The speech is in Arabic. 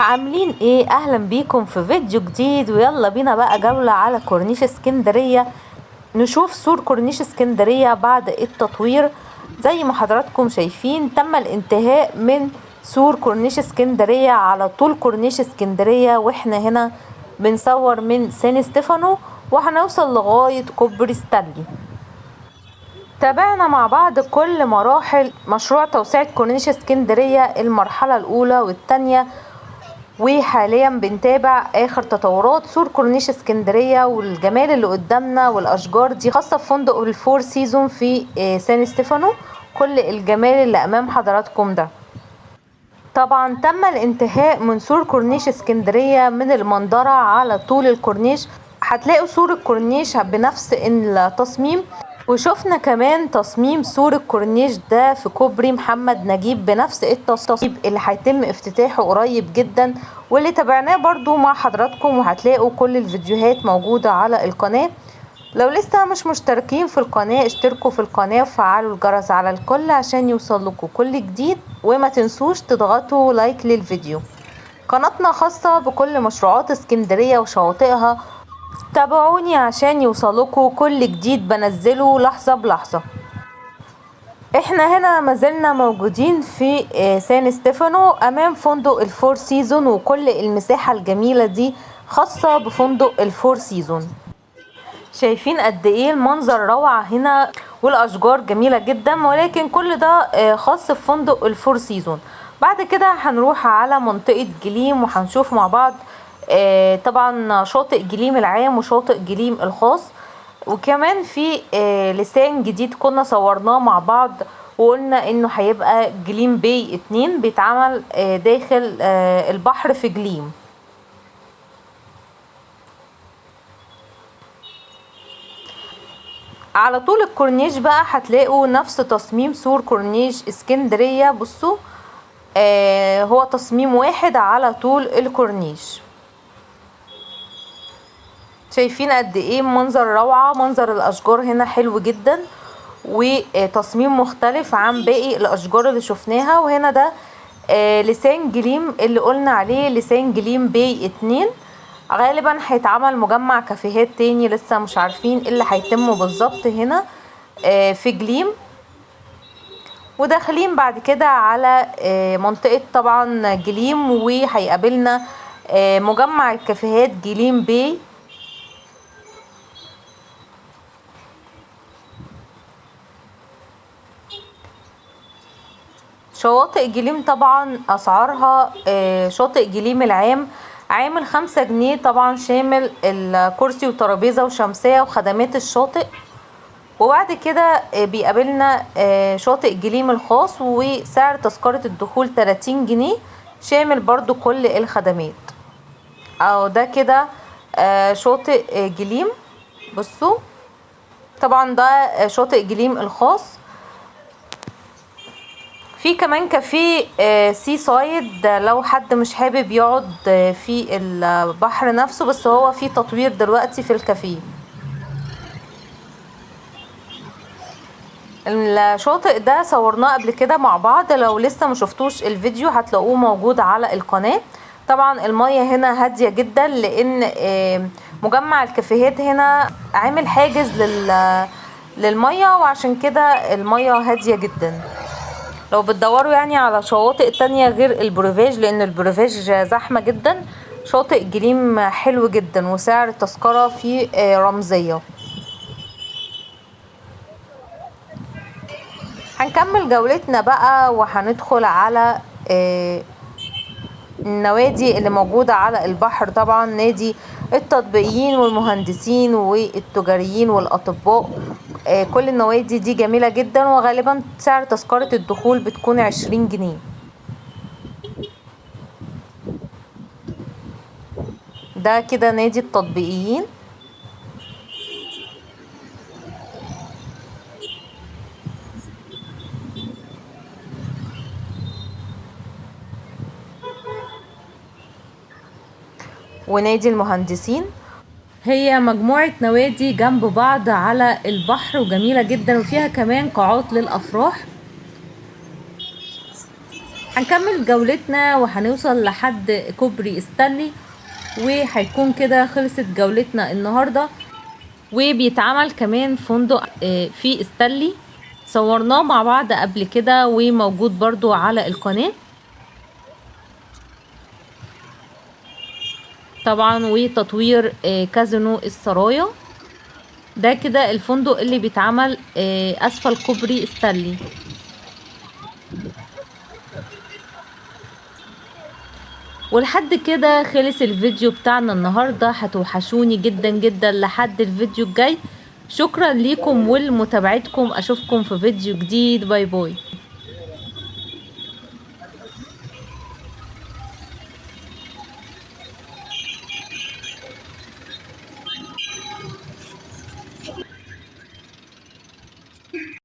عاملين ايه؟ اهلا بيكم في فيديو جديد، ويلا بينا بقى جولة على كورنيش اسكندرية. نشوف سور كورنيش اسكندرية بعد التطوير. زي ما حضراتكم شايفين تم الانتهاء من سور كورنيش اسكندرية على طول كورنيش اسكندرية، واحنا هنا بنصور من سان ستيفانو وهنوصل لغاية كوبري ستانلي. تابعنا مع بعض كل مراحل مشروع توسعة كورنيش اسكندرية، المرحلة الأولى والتانية، وحاليا بنتابع اخر تطورات سور كورنيش اسكندريه. والجمال اللي قدامنا والاشجار دي خاصه بفندق الفور سيزون في سان ستيفانو. كل الجمال اللي امام حضراتكم ده. طبعا تم الانتهاء من سور كورنيش اسكندريه من المنظره على طول الكورنيش. هتلاقوا سور الكورنيش بنفس التصميم، وشفنا كمان تصميم سور الكورنيش ده في كوبري محمد نجيب بنفس التصميم اللي هيتم افتتاحه قريب جدا، واللي تابعناه برضو مع حضراتكم. وهتلاقوا كل الفيديوهات موجودة على القناة. لو لسه مش مشتركين في القناة اشتركوا في القناة وفعلوا الجرس على الكل عشان يوصلكوا كل جديد، وما تنسوش تضغطوا لايك للفيديو. قناتنا خاصة بكل مشروعات اسكندرية وشواطئها، تابعوني عشان يوصلكوا كل جديد بنزله لحظة بلحظة. احنا هنا مازلنا موجودين في سان ستيفانو امام فندق الفور سيزون، وكل المساحة الجميلة دي خاصة بفندق الفور سيزون. شايفين قد ايه المنظر روعة هنا، والاشجار جميلة جدا، ولكن كل ده خاص بفندق الفور سيزون. بعد كده هنروح على منطقة جليم وهنشوف مع بعض طبعا شاطئ جليم العام وشاطئ جليم الخاص. وكمان في لسان جديد كنا صورناه مع بعض، وقلنا انه هيبقى جليم باي 2 بيتعمل داخل البحر في جليم. على طول الكورنيش بقى هتلاقوا نفس تصميم سور كورنيش اسكندرية. بصوا هو تصميم واحد على طول الكورنيش. شايفين قد ايه منظر روعة، منظر الاشجار هنا حلو جدا، وتصميم مختلف عن باقي الاشجار اللي شفناها. وهنا ده لسان جليم اللي قلنا عليه لسان جليم باي 2. غالبا هيتعمل مجمع كافيهات تاني، لسه مش عارفين ايه اللي هيتم بالظبط هنا في جليم. وداخلين بعد كده على منطقة طبعا جليم، وهيقابلنا مجمع الكافيهات جليم باي. شواطئ جليم طبعا اسعارها شاطئ جليم العام عامل 5 جنيه، طبعا شامل الكرسي وترابيزة وشمسية وخدمات الشاطئ. وبعد كده بيقابلنا شاطئ جليم الخاص، وسعر تذكرة الدخول 30 جنيه شامل برضو كل الخدمات. او ده كده شاطئ جليم. بصوا طبعا ده شاطئ جليم الخاص. في كمان كافيه سي سايد لو حد مش حابب يقعد في البحر نفسه، بس هو في تطوير دلوقتي في الكافيه. الشاطئ ده صورناه قبل كده مع بعض، لو لسه مشفتوش الفيديو هتلاقوه موجود على القناة. طبعا المية هنا هادية جدا، لان مجمع الكافيهات هنا عامل حاجز للمية، وعشان كده المية هادية جدا. لو بتدوروا يعني على شواطئ تانية غير البروفيج، لان البروفيج زحمة جدا، شاطئ جليم حلو جدا وسعر التذكرة فيه رمزية. هنكمل جولتنا بقى وهندخل على النوادي اللي موجودة على البحر. طبعا نادي التطبيقيين والمهندسين والتجاريين والأطباء. كل النوادي دي جميلة جدا، وغالبا سعر تذكرة الدخول بتكون 20 جنيه. ده كده نادي التطبيقيين. ونادي المهندسين. هي مجموعة نوادي جنب بعض على البحر وجميلة جدا، وفيها كمان قاعات للأفراح. هنكمل جولتنا وهنوصل لحد كوبري ستانلي، وهيكون كده خلصت جولتنا النهاردة. وبيتعمل كمان فندق في ستانلي صورناه مع بعض قبل كده وموجود برضو على القناة طبعا. وتطوير كازينو السرايا ده كده الفندق اللي بيتعمل اسفل كوبري ستانلي. ولحد كده خلص الفيديو بتاعنا النهاردة. هتوحشوني جدا جدا لحد الفيديو الجاي. شكرا ليكم ولمتابعتكم، اشوفكم في فيديو جديد. باي باي.